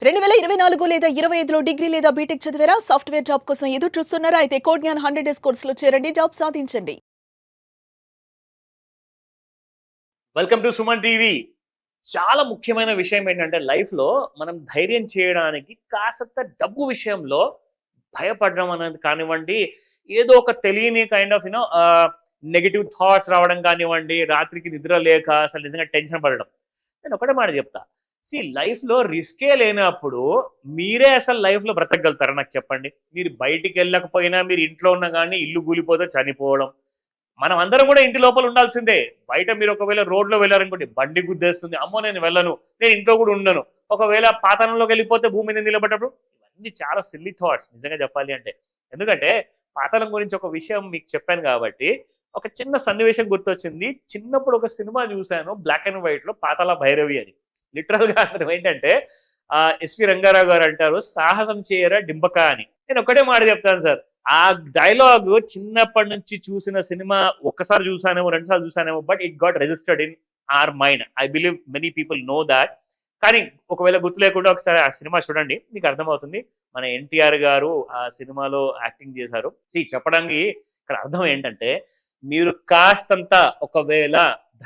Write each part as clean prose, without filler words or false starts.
2024 లేదా 25లో డిగ్రీ లేదా బీటెక్ చదివారా? సాఫ్ట్‌వేర్ జాబ్ కోసం ఎదురు చూస్తున్నారా? అయితే కోడ్ జ్ఞాన్ 100 డేస్ కోర్సులో చేరండి. జాబ్ సాధించండి. Welcome to Suman TV. చాలా ముఖ్యమైన విషయం ఏంటంటే లైఫ్‌లో మనం ధైర్యం చేయడానికి కాస్తంత డబ్బు విషయంలో భయపడడం అనేది కానివ్వండి, ఏదో ఒక తెలియని కైండ్ ఆఫ్ నెగెటివ్ థాట్స్ రావడం కానివ్వండి, రాత్రికి నిద్ర లేక అసలు నిజంగా టెన్షన్ పడడం. నేను ఒకటే మాట చెప్తా. లైఫ్‌లో రిస్కే లేనప్పుడు మీరే అసలు లైఫ్‌లో బ్రతకగలుగుతారా నాకు చెప్పండి? మీరు బయటికెళ్ళకపోయినా, మీరు ఇంట్లో ఉన్నా గానీ ఇల్లు కూలిపోతే చనిపోవడం. మనం అందరం కూడా ఇంటి లోపల ఉండాల్సిందే. బయట మీరు ఒకవేళ రోడ్‌లో వెళ్లారనుకోండి, బండి గుద్దేస్తుంది. అమ్మో! నేను వెళ్ళను. నేను ఇంట్లో కూడా ఉండను. ఒకవేళ పాతాళంలోకి వెళ్ళిపోతే భూమి మీద నిలబడ్డప్పుడు ఇవన్నీ చాలా సిల్లీ థాట్స్ నిజంగా చెప్పాలి అంటే. ఎందుకంటే పాతాళం గురించి ఒక విషయం మీకు చెప్పాను కాబట్టి, ఒక చిన్న సన్నివేశం గుర్తొచ్చింది. చిన్నప్పుడు ఒక సినిమా చూసాను బ్లాక్ అండ్ వైట్‌లో 'పాతాళ భైరవి' అని. లిటరల్‌గా అర్థం ఏంటంటే ఎస్‌వి రంగారావు గారు అంటారు, "సాహసం చేయరా డింబక" అని. నేను ఒకటే మాట చెప్తాను సార్. ఆ డైలాగ్ చిన్నప్పటి నుంచి చూసిన సినిమా ఒక్కసారి చూసానేమో, 2 సార్లు చూసానేమో. But it got registered in our mind. I believe many people know that. కానీ ఒకవేళ గుర్తు లేకుండా ఒకసారి ఆ సినిమా చూడండి. మీకు అర్థమవుతుంది. మన ఎన్టీఆర్ గారు ఆ సినిమాలో యాక్టింగ్ చేశారు. చెప్పడానికి ఇక్కడ అర్థం ఏంటంటే, మీరు కాస్తంత ఒకవేళ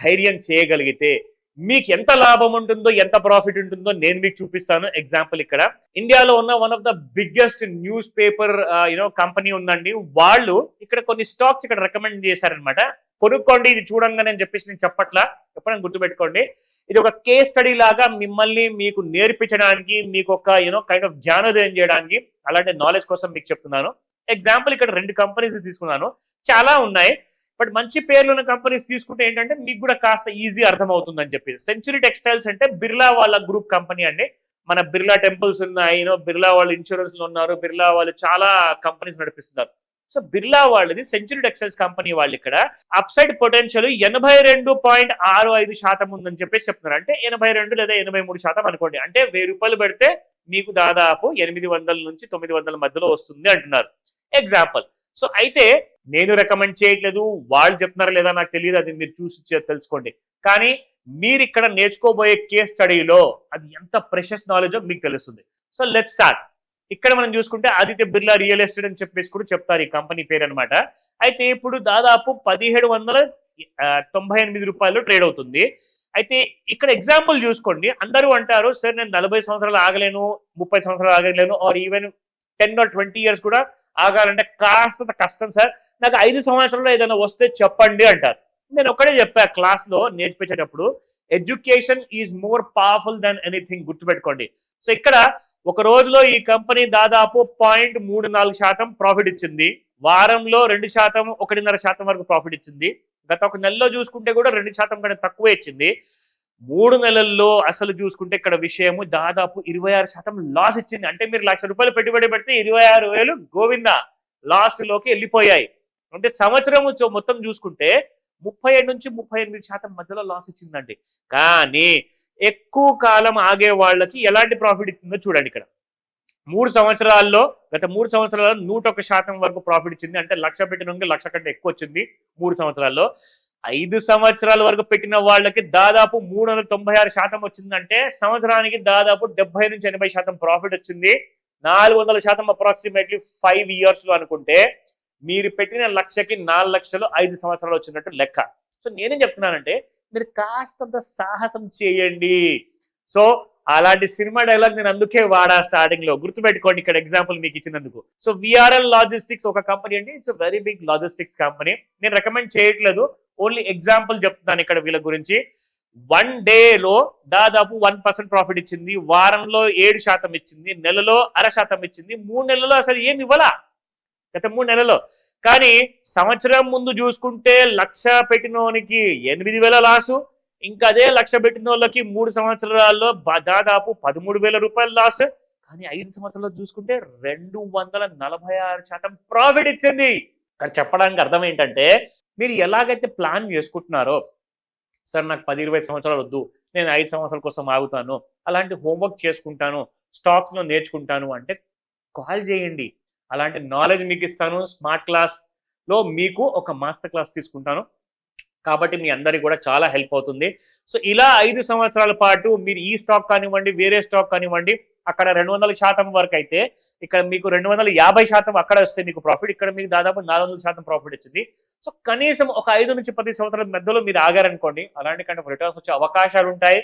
ధైర్యం చేయగలిగితే మీకు ఎంత లాభం ఉంటుందో, ఎంత ప్రాఫిట్ ఉంటుందో నేను మీకు చూపిస్తాను. ఎగ్జాంపుల్ ఇక్కడ ఇండియాలో ఉన్న one of the biggest news paper company ఉందండి. వాళ్ళు ఇక్కడ కొన్ని స్టాక్స్ ఇక్కడ రికమెండ్ చేశారనమాట. కొనుక్కోండి, ఇది చూడంగానే అని చెప్పేసి నేను చెప్పట్లా, ఎప్పుడైనా గుర్తుపెట్టుకోండి. ఇది ఒక కేస్ స్టడీ లాగా మిమ్మల్ని మీకు నేర్పించడానికి, మీకు ఒక కైండ్ ఆఫ్ జ్ఞానోదయం చేయడానికి, అలాంటి నాలెడ్జ్ కోసం మీకు చెప్తున్నాను. ఎగ్జాంపుల్ ఇక్కడ 2 కంపెనీస్ తీసుకున్నాను. చాలా ఉన్నాయి. బట్ మంచి పేర్లున్న కంపెనీస్ తీసుకుంటే ఏంటంటే మీకు కూడా కాస్త ఈజీ అర్థమవుతుందని చెప్పి. సెంచురీ టెక్స్టైల్స్ అంటే బిర్లా వాళ్ళ గ్రూప్ కంపెనీ అండి. మన బిర్లా టెంపుల్స్ ఉన్నాయి, బిర్లా వాళ్ళు ఇన్సూరెన్స్ లో ఉన్నారు, బిర్లా వాళ్ళు చాలా కంపెనీస్ నడిపిస్తున్నారు. సో బిర్లా వాళ్ళది సెంచురీ టెక్స్టైల్స్ కంపెనీ వాళ్ళు ఇక్కడ అప్సైడ్ పొటెన్షియల్ 82.65% ఉందని చెప్పేసి చెప్తున్నారు. అంటే 82 లేదా 83% అనుకోండి. అంటే ₹1000 పెడితే మీకు దాదాపు 800 నుంచి 900 మధ్యలో వస్తుంది అంటున్నారు. ఎగ్జాంపుల్. సో అయితే నేను రికమెండ్ చేయట్లేదు, వాళ్ళు చెప్తున్నారా లేదా నాకు తెలియదు, అది మీరు చూసి తెలుసుకోండి. కానీ మీరు ఇక్కడ నేర్చుకోబోయే కేస్ స్టడీలో అది ఎంత ప్రెషస్ నాలెడ్జో మీకు తెలుస్తుంది. So let's start. ఇక్కడ మనం చూసుకుంటే ఆదిత్య బిర్లా రియల్ ఎస్టేట్ అని చెప్పేసి కూడా చెప్తారు ఈ కంపెనీ పేరు అనమాట. అయితే ఇప్పుడు దాదాపు ₹1798 ట్రేడ్ అవుతుంది. అయితే ఇక్కడ ఎగ్జాంపుల్ చూసుకోండి. అందరూ అంటారు, సార్ నేను 40 సంవత్సరాలు ఆగలేను, 30 సంవత్సరాలు ఆగలేను, ఆర్ ఈవెన్ 10 or 20 ఇయర్స్ కూడా ఆగాలంటే కాస్త కష్టం సార్, నాకు 5 సంవత్సరాల్లో ఏదైనా వస్తే చెప్పండి అంటారు. నేను ఒక్కడే చెప్పా క్లాస్లో నేర్పించేటప్పుడు, education is more powerful than anything, గుర్తుపెట్టుకోండి. సో ఇక్కడ ఒక రోజులో ఈ కంపెనీ దాదాపు 0.34% ప్రాఫిట్ ఇచ్చింది. వారంలో 2%, 1.5% వరకు ప్రాఫిట్ ఇచ్చింది. గత ఒక నెలలో చూసుకుంటే కూడా 2% కంటే తక్కువే ఇచ్చింది. 3 నెలల్లో అసలు చూసుకుంటే ఇక్కడ విషయము దాదాపు 26% లాస్ ఇచ్చింది. అంటే మీరు ₹1,00,000 పెట్టుబడి పెడితే 26,000 గోవిందా లాస్ లోకి వెళ్ళిపోయాయి. అంటే సంవత్సరం మొత్తం చూసుకుంటే 37 నుంచి 38% మధ్యలో లాస్ ఇచ్చిందండి. కానీ ఎక్కువ కాలం ఆగే వాళ్ళకి ఎలాంటి ప్రాఫిట్ ఇచ్చిందో చూడండి ఇక్కడ. 3 సంవత్సరాల్లో, గత 3 సంవత్సరాల్లో 101% వరకు ప్రాఫిట్ ఇచ్చింది. అంటే 1,00,000 పెట్టిన 1,00,000 కంటే ఎక్కువ వచ్చింది 3 సంవత్సరాల్లో. 5 సంవత్సరాల వరకు పెట్టిన వాళ్ళకి దాదాపు 396% వచ్చిందంటే సంవత్సరానికి దాదాపు 70 నుంచి 80% ప్రాఫిట్ వచ్చింది. 400% అప్రాక్సిమేట్లీ 5 ఇయర్స్ లో అనుకుంటే మీరు పెట్టిన 1,00,000కి 4,00,000 5 సంవత్సరాలు వచ్చినట్టు లెక్క. సో నేనేం చెప్తున్నానంటే మీరు కాస్తంత సాహసం చేయండి. సో అలాంటి సినిమా డైలాగ్ నేను అందుకే వాడా స్టార్టింగ్ లో, గుర్తుపెట్టుకోండి ఇక్కడ ఎగ్జాంపుల్ మీకు ఇచ్చినందుకు. సో విఆర్ఎల్ లాజిస్టిక్స్ ఒక కంపెనీ అండి. It's very big logistics company. నేను రికమెండ్ చేయట్లేదు, ఓన్లీ ఎగ్జాంపుల్ చెప్తున్నాను ఇక్కడ వీళ్ళ గురించి. 1 డేలో దాదాపు 1% ప్రాఫిట్ ఇచ్చింది, వారంలో 7% ఇచ్చింది, నెలలో 0.5% ఇచ్చింది, 3 నెలల్లో అసలు ఏమి ఇవ్వాలా గత 3 నెలల్లో. కానీ సంవత్సరం ముందు చూసుకుంటే 1,00,000 పెట్టినోనికి 8,000 లాసు, ఇంకా అదే 1,00,000 పెట్టిన వాళ్ళకి 3 సంవత్సరాల్లో దాదాపు ₹13,000 లాస్. కానీ 5 సంవత్సరాల్లో చూసుకుంటే 246% ప్రాఫిట్ ఇచ్చింది. ఇక్కడ చెప్పడానికి అర్థం ఏంటంటే మీరు ఎలాగైతే ప్లాన్ చేసుకుంటున్నారో, సార్ నాకు 10-20 సంవత్సరాలు వద్దు, నేను 5 సంవత్సరాల కోసం ఆగుతాను, అలాంటి హోంవర్క్ చేసుకుంటాను, స్టాక్స్లో నేర్చుకుంటాను అంటే కాల్ చేయండి. అలాంటి నాలెడ్జ్ మీకు ఇస్తాను. స్మార్ట్ క్లాస్లో మీకు ఒక మాస్టర్ క్లాస్ తీసుకుంటాను. కాబట్టి మీ అందరికి కూడా చాలా హెల్ప్ అవుతుంది. సో ఇలా 5 సంవత్సరాల పాటు మీరు ఈ స్టాక్ కానివ్వండి, వేరే స్టాక్ కానివ్వండి, అక్కడ 200% వరకు అయితే ఇక్కడ మీకు 250% అక్కడ వస్తే మీకు ప్రాఫిట్, ఇక్కడ మీకు దాదాపు 400% ప్రాఫిట్ వచ్చింది. సో కనీసం ఒక 5 నుంచి 10 సంవత్సరాల మధ్యలో మీరు ఆగారనుకోండి, అలాంటి kind of రిటర్న్స్ వచ్చే అవకాశాలు ఉంటాయి.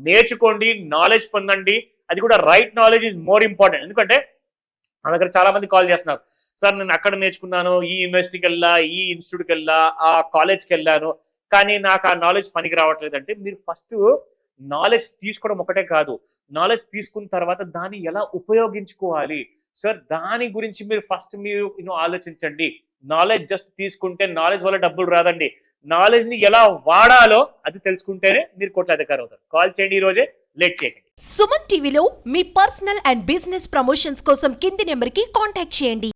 నేర్చుకోండి, నాలెడ్జ్ పొందండి. అది కూడా right knowledge is more important. ఎందుకంటే నా దగ్గర చాలా మంది కాల్ చేస్తున్నారు, సార్ నేను అక్కడ నేర్చుకున్నాను, ఈ యూనివర్సిటీకి వెళ్ళా, ఈ ఇన్స్టిట్యూట్కి వెళ్ళా, ఆ కాలేజ్కి వెళ్ళాను, కానీ నాకు ఆ నాలెడ్జ్ పనికి రావట్లేదు. అంటే మీరు ఫస్ట్ నాలెడ్జ్ తీసుకోవడం ఒకటే కాదు, నాలెడ్జ్ తీసుకున్న తర్వాత దాన్ని ఎలా ఉపయోగించుకోవాలి సార్, దాని గురించి మీరు ఫస్ట్ మీరు ఆలోచించండి. నాలెడ్జ్ జస్ట్ తీసుకుంటే నాలెడ్జ్ వల్ల డబ్బులు రాదండి. నాలెడ్జ్ ని ఎలా వాడాలో అది తెలుసుకుంటేనే మీరు కోట్లాధికారి అవుతారు. కాల్ చేయండి, ఈ రోజే, లేట్ చేయకండి. సుమన్ టీవీలో మీ పర్సనల్ అండ్ బిజినెస్ ప్రమోషన్స్ కోసం కింది నెంబర్కి కాంటాక్ట్ చేయండి.